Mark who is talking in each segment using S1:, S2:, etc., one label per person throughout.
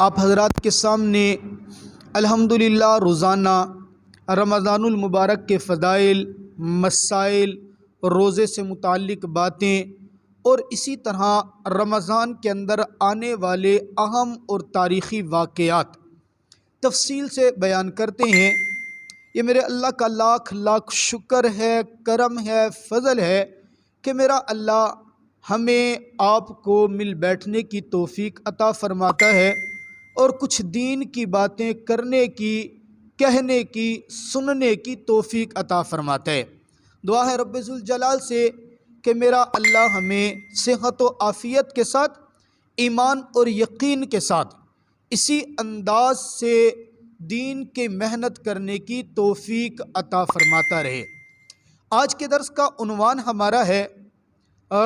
S1: آپ حضرات کے سامنے الحمدللہ روزانہ رمضان المبارک کے فضائل، مسائل، روزے سے متعلق باتیں اور اسی طرح رمضان کے اندر آنے والے اہم اور تاریخی واقعات تفصیل سے بیان کرتے ہیں۔ یہ میرے اللہ کا لاکھ لاکھ شکر ہے، کرم ہے، فضل ہے کہ میرا اللہ ہمیں آپ کو مل بیٹھنے کی توفیق عطا فرماتا ہے اور کچھ دین کی باتیں کرنے کی، کہنے کی، سننے کی توفیق عطا فرماتا ہے۔ دعا ہے رب ذوالجلال سے کہ میرا اللہ ہمیں صحت و عافیت کے ساتھ، ایمان اور یقین کے ساتھ اسی انداز سے دین کی محنت کرنے کی توفیق عطا فرماتا رہے۔ آج کے درس کا عنوان ہمارا ہے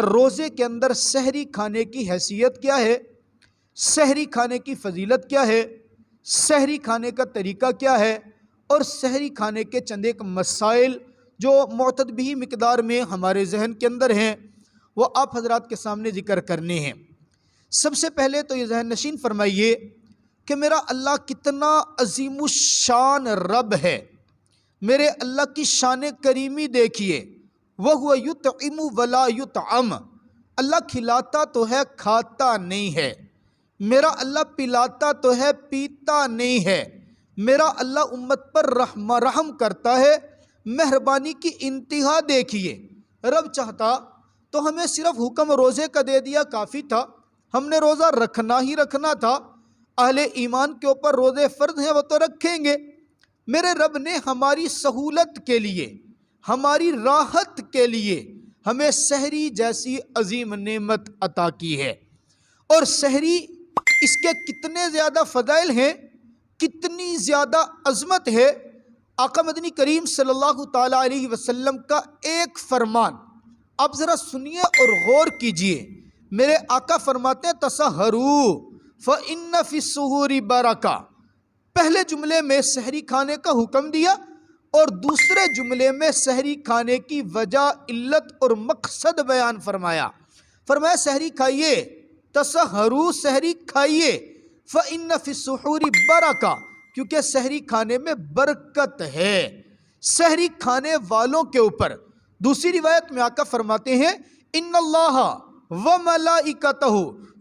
S1: روزے کے اندر سحری کھانے کی حیثیت کیا ہے، سحری کھانے کی فضیلت کیا ہے، سحری کھانے کا طریقہ کیا ہے، اور سحری کھانے کے چند ایک مسائل جو معتدبی مقدار میں ہمارے ذہن کے اندر ہیں وہ آپ حضرات کے سامنے ذکر کرنے ہیں۔ سب سے پہلے تو یہ ذہن نشین فرمائیے کہ میرا اللہ کتنا عظیم الشان رب ہے۔ میرے اللہ کی شان کریمی دیکھیے، وَهُوَ يُطْعِمُ وَلَا يُطْعَمُ، اللہ کھلاتا تو ہے کھاتا نہیں ہے، میرا اللہ پلاتا تو ہے پیتا نہیں ہے، میرا اللہ امت پر رحم کرتا ہے۔ مہربانی کی انتہا دیکھیے، رب چاہتا تو ہمیں صرف حکم روزے کا دے دیا کافی تھا، ہم نے روزہ رکھنا ہی رکھنا تھا۔ اہل ایمان کے اوپر روزے فرض ہیں وہ تو رکھیں گے۔ میرے رب نے ہماری سہولت کے لیے، ہماری راحت کے لیے ہمیں سحری جیسی عظیم نعمت عطا کی ہے، اور سحری اس کے کتنے زیادہ فضائل ہیں، کتنی زیادہ عظمت ہے۔ آقا مدنی کریم صلی اللہ تعالیٰ علیہ وسلم کا ایک فرمان آپ ذرا سنیے اور غور کیجئے۔ میرے آقا فرماتے ہیں تسحروا فإن فی السحور برکہ، پہلے جملے میں سحری کھانے کا حکم دیا اور دوسرے جملے میں سحری کھانے کی وجہ، علت اور مقصد بیان فرمایا۔ فرمایا سحری کھائیے، تسحروا سحری کھائیے، فإن فی السحور برکہ، کیونکہ سحری کھانے میں برکت ہے سحری کھانے والوں کے اوپر۔ دوسری روایت میں آقا فرماتے ہیں ان اللہ وملائکتہ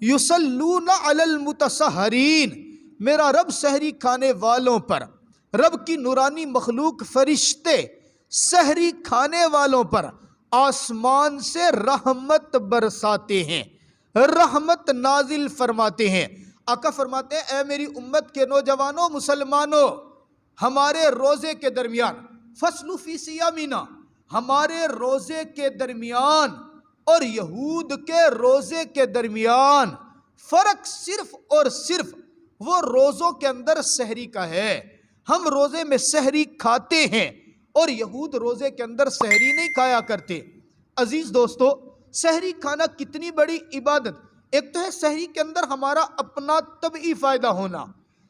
S1: یصلون علی المتسحرین، میرا رب سحری کھانے والوں پر، رب کی نورانی مخلوق فرشتے سحری کھانے والوں پر آسمان سے رحمت برساتے ہیں، رحمت نازل فرماتے ہیں۔ آقا فرماتے ہیں اے میری امت کے نوجوانوں، مسلمانوں، ہمارے روزے کے درمیان فصل فی صیامنا، ہمارے روزے کے درمیان اور یہود کے روزے کے درمیان فرق صرف اور صرف وہ روزوں کے اندر سحری کا ہے۔ ہم روزے میں سحری کھاتے ہیں اور یہود روزے کے اندر سحری نہیں کھایا کرتے۔ عزیز دوستو، سحری کھانا کتنی بڑی عبادت، ایک تو ہے سحری کے اندر ہمارا اپنا طبعی فائدہ ہونا،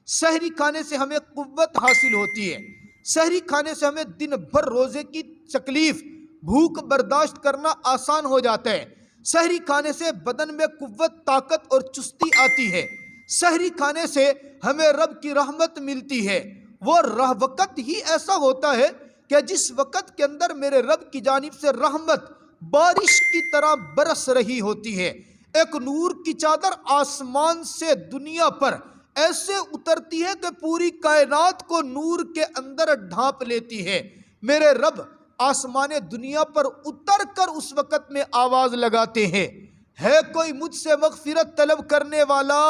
S1: سحری کھانے سے ہمیں قوت حاصل ہوتی ہے، سحری کھانے سے ہمیں دن بھر روزے کی تکلیف، بھوک برداشت کرنا آسان ہو جاتا ہے، سحری کھانے سے بدن میں قوت، طاقت اور چستی آتی ہے، سحری کھانے سے ہمیں رب کی رحمت ملتی ہے۔ وہ وقت ہی ایسا ہوتا ہے کہ جس وقت کے اندر میرے رب کی جانب سے رحمت بارش کی طرح برس رہی ہوتی ہے، ایک نور کی چادر آسمان سے دنیا پر ایسے اترتی ہے کہ پوری کائنات کو نور کے اندر ڈھانپ لیتی ہے۔ میرے رب آسمان دنیا پر اتر کر اس وقت میں آواز لگاتے ہیں، ہے کوئی مجھ سے مغفرت طلب کرنے والا،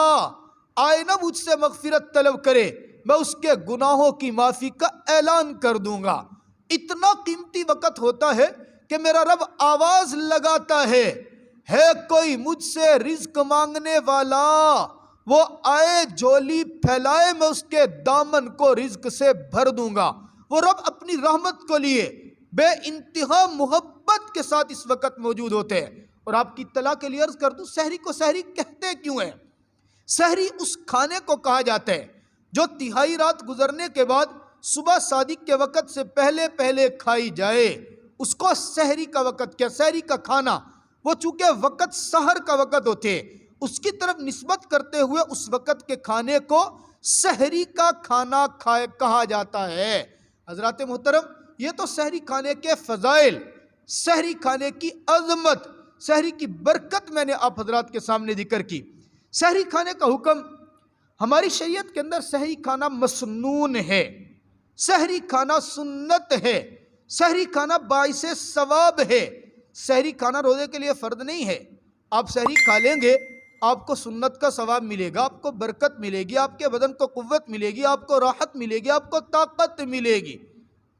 S1: آئے نہ مجھ سے مغفرت طلب کرے، میں اس کے گناہوں کی معافی کا اعلان کر دوں گا۔ اتنا قیمتی وقت ہوتا ہے کہ میرا رب آواز لگاتا ہے کوئی مجھ سے رزق مانگنے والا، وہ آئے جھولی پھیلائے، میں اس کے دامن کو رزق سے بھر دوں گا۔ وہ رب اپنی رحمت کو لیے بے انتہا محبت کے ساتھ اس وقت موجود ہوتے ہیں۔ اور آپ کی اطلاع کے لیے عرض کر دوں، سحری کو سحری کہتے کیوں ہیں؟ سحری اس کھانے کو کہا جاتا ہے جو تہائی رات گزرنے کے بعد صبح صادق کے وقت سے پہلے پہلے کھائی جائے، اس کو سحری کا وقت کیا، سحری کا کھانا۔ وہ چونکہ وقت سحر کا وقت ہوتے، اس کی طرف نسبت کرتے ہوئے اس وقت کے کھانے کو سحری کا کھانا کہا جاتا ہے۔ حضرات محترم، یہ تو سحری کھانے کے فضائل، سحری کھانے کی عظمت، سحری کی برکت میں نے آپ حضرات کے سامنے ذکر کی۔ سحری کھانے کا حکم ہماری شریعت کے اندر سحری کھانا مسنون ہے، سحری کھانا سنت ہے، سحری کھانا باعث ثواب ہے۔ سحری کھانا روزے کے لیے فرض نہیں ہے۔ آپ سحری کھا لیں گے، آپ کو سنت کا ثواب ملے گا، آپ کو برکت ملے گی، آپ کے بدن کو قوت ملے گی، آپ کو راحت ملے گی، آپ کو طاقت ملے گی۔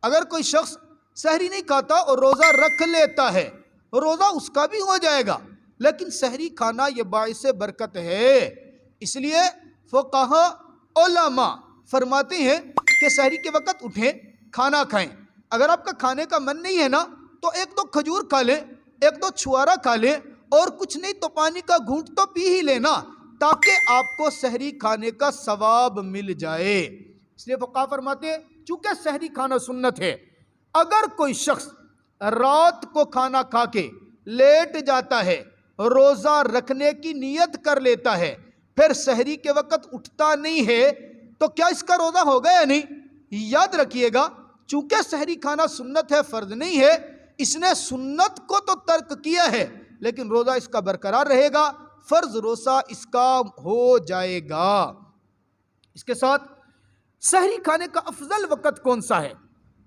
S1: اگر کوئی شخص سحری نہیں کھاتا اور روزہ رکھ لیتا ہے، روزہ اس کا بھی ہو جائے گا، لیکن سحری کھانا یہ باعث برکت ہے۔ اس لیے فقہاء علماء فرماتے ہیں کہ سحری کے وقت اٹھیں، کھانا کھائیں۔ اگر آپ کا کھانے کا من نہیں ہے نا تو ایک دو کھجور کھا لیں، ایک دو چھوارا کھا لیں، اور کچھ نہیں تو پانی کا گھونٹ تو پی ہی لینا، تاکہ آپ کو سحری کھانے کا ثواب مل جائے۔ اس لیے فقہاء فرماتے ہیں چونکہ سحری کھانا سنت ہے، اگر کوئی شخص رات کو کھانا کھا کے لیٹ جاتا ہے، روزہ رکھنے کی نیت کر لیتا ہے، پھر سحری کے وقت اٹھتا نہیں ہے، تو کیا اس کا روزہ ہوگا یا نہیں؟ یاد رکھیے گا، چونکہ سحری کھانا سنت ہے، فرض نہیں ہے، اس نے سنت کو تو ترک کیا ہے، لیکن روزہ اس کا برقرار رہے گا، فرض روزہ اس کا ہو جائے گا۔ اس کے ساتھ سحری کھانے کا افضل وقت کون سا ہے؟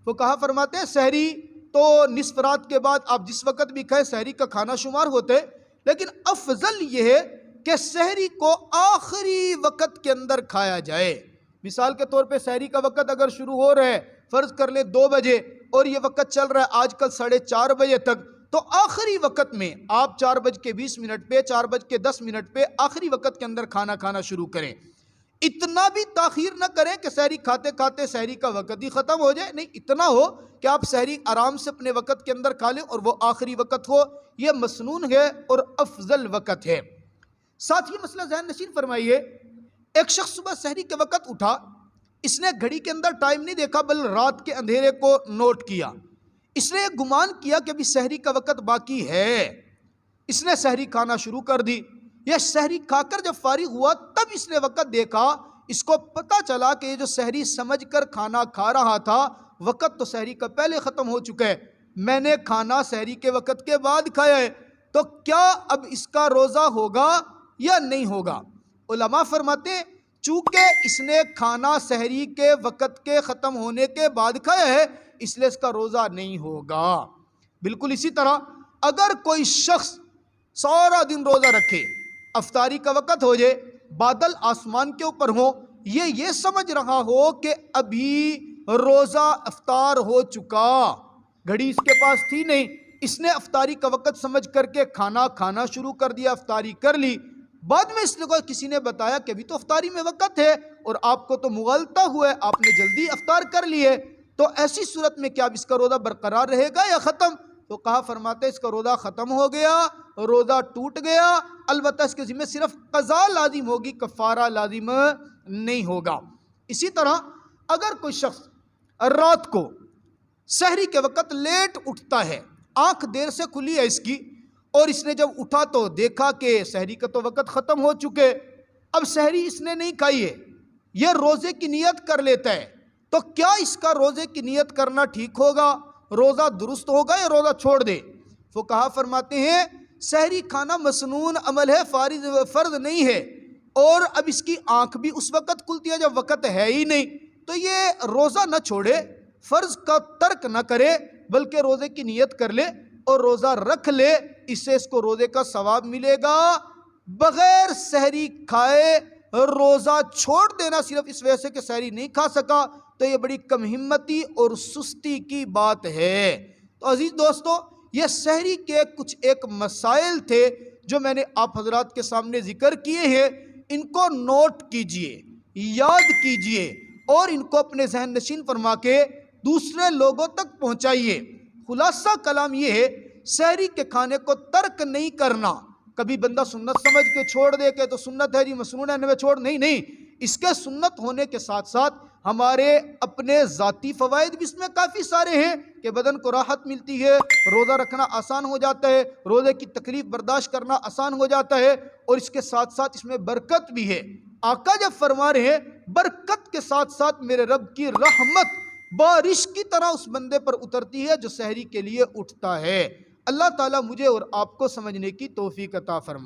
S1: وہ کہا فرماتے ہیں سحری تو نصف رات کے بعد آپ جس وقت بھی کھائیں سحری کا کھانا شمار ہوتے ہیں، لیکن افضل یہ ہے کہ سحری کو آخری وقت کے اندر کھایا جائے۔ مثال کے طور پہ سحری کا وقت اگر شروع ہو رہا ہے، فرض کر لیں 2 بجے، اور یہ وقت چل رہا ہے آج کل 4:30 بجے تک، تو آخری وقت میں آپ 4:20 پہ 4:10 پہ آخری وقت کے اندر کھانا کھانا شروع کریں۔ اتنا بھی تاخیر نہ کریں کہ سحری کھاتے کھاتے سحری کا وقت ہی ختم ہو جائے، نہیں، اتنا ہو کہ آپ سحری آرام سے اپنے وقت کے اندر کھا لیں اور وہ آخری وقت ہو، یہ مسنون ہے اور افضل وقت ہے۔ ساتھ ہی مسئلہ ذہن نشین فرمائیے، ایک شخص صبح سحری کے وقت اٹھا، اس نے گھڑی کے اندر ٹائم نہیں دیکھا بلکہ رات کے اندھیرے کو نوٹ کیا، اس نے ایک گمان کیا کہ ابھی سحری کا وقت باقی ہے، اس نے سحری کھانا شروع کر دی۔ یہ سحری کھا کر جب فارغ ہوا تب اس نے وقت دیکھا، اس کو پتا چلا کہ یہ جو سحری سمجھ کر کھانا کھا رہا تھا، وقت تو سحری کا پہلے ختم ہو چکا ہے، میں نے کھانا سحری کے وقت کے بعد کھایا ہے، تو کیا اب اس کا روزہ ہوگا یا نہیں ہوگا؟ علماء فرماتے ہیں چونکہ اس نے کھانا سحری کے وقت کے ختم ہونے کے بعد کھایا ہے، اس لیے اس کا روزہ نہیں ہوگا۔ بالکل اسی طرح اگر کوئی شخص سارا دن روزہ رکھے، افطاری کا وقت ہو جائے، بادل آسمان کے اوپر ہو، یہ سمجھ رہا ہو کہ ابھی روزہ افطار ہو چکا، گھڑی اس کے پاس تھی نہیں، اس نے افطاری کا وقت سمجھ کر کے کھانا کھانا شروع کر دیا، افطاری کر لی، بعد میں اس کو کسی نے بتایا کہ ابھی تو افطاری میں وقت ہے اور آپ کو تو مغالطہ ہوا ہے، آپ نے جلدی افطار کر لی ہے، تو ایسی صورت میں کیا اب اس کا روزہ برقرار رہے گا یا ختم؟ تو کہا فرماتے اس کا روزہ ختم ہو گیا، روزہ ٹوٹ گیا، البتہ اس کے ذمہ صرف قضا لازم ہوگی، کفارہ لازم نہیں ہوگا۔ اسی طرح اگر کوئی شخص رات کو سحری کے وقت لیٹ اٹھتا ہے، آنکھ دیر سے کھلی ہے اس کی، اور اس نے جب اٹھا تو دیکھا کہ سحری کا تو وقت ختم ہو چکے، اب سحری اس نے نہیں کھائی ہے، یہ روزے کی نیت کر لیتا ہے، تو کیا اس کا روزے کی نیت کرنا ٹھیک ہوگا؟ روزہ درست ہوگا یا روزہ چھوڑ دے؟ فقہاء فرماتے ہیں سحری کھانا مسنون عمل ہے، فرض نہیں ہے، اور اب اس کی آنکھ بھی اس وقت کھلتی ہے جب وقت ہے ہی نہیں، تو یہ روزہ نہ چھوڑے، فرض کا ترک نہ کرے، بلکہ روزے کی نیت کر لے اور روزہ رکھ لے، اس سے اس کو روزے کا ثواب ملے گا۔ بغیر سحری کھائے روزہ چھوڑ دینا صرف اس وجہ سے کہ سحری نہیں کھا سکا، تو یہ بڑی کم ہمتی اور سستی کی بات ہے۔ تو عزیز دوستو، یہ سحری کے کچھ ایک مسائل تھے جو میں نے آپ حضرات کے سامنے ذکر کیے ہیں، ان کو نوٹ کیجئے، یاد کیجئے اور ان کو اپنے ذہن نشین فرما کے دوسرے لوگوں تک پہنچائیے۔ خلاصہ کلام یہ ہے، سحری کے کھانے کو ترک نہیں کرنا۔ کبھی بندہ سنت سمجھ کے چھوڑ دے کہ تو سنت ہے جی مسنون ہے میں چھوڑ، نہیں، اس کے سنت ہونے کے ساتھ ساتھ ہمارے اپنے ذاتی فوائد بھی اس میں کافی سارے ہیں کہ بدن کو راحت ملتی ہے، روزہ رکھنا آسان ہو جاتا ہے، روزے کی تکلیف برداشت کرنا آسان ہو جاتا ہے، اور اس کے ساتھ ساتھ اس میں برکت بھی ہے۔ آقا جب فرما رہے ہیں برکت کے ساتھ ساتھ میرے رب کی رحمت بارش کی طرح اس بندے پر اترتی ہے جو سحری کے لیے اٹھتا ہے۔ اللہ تعالیٰ مجھے اور آپ کو سمجھنے کی توفیق عطا فرمائے۔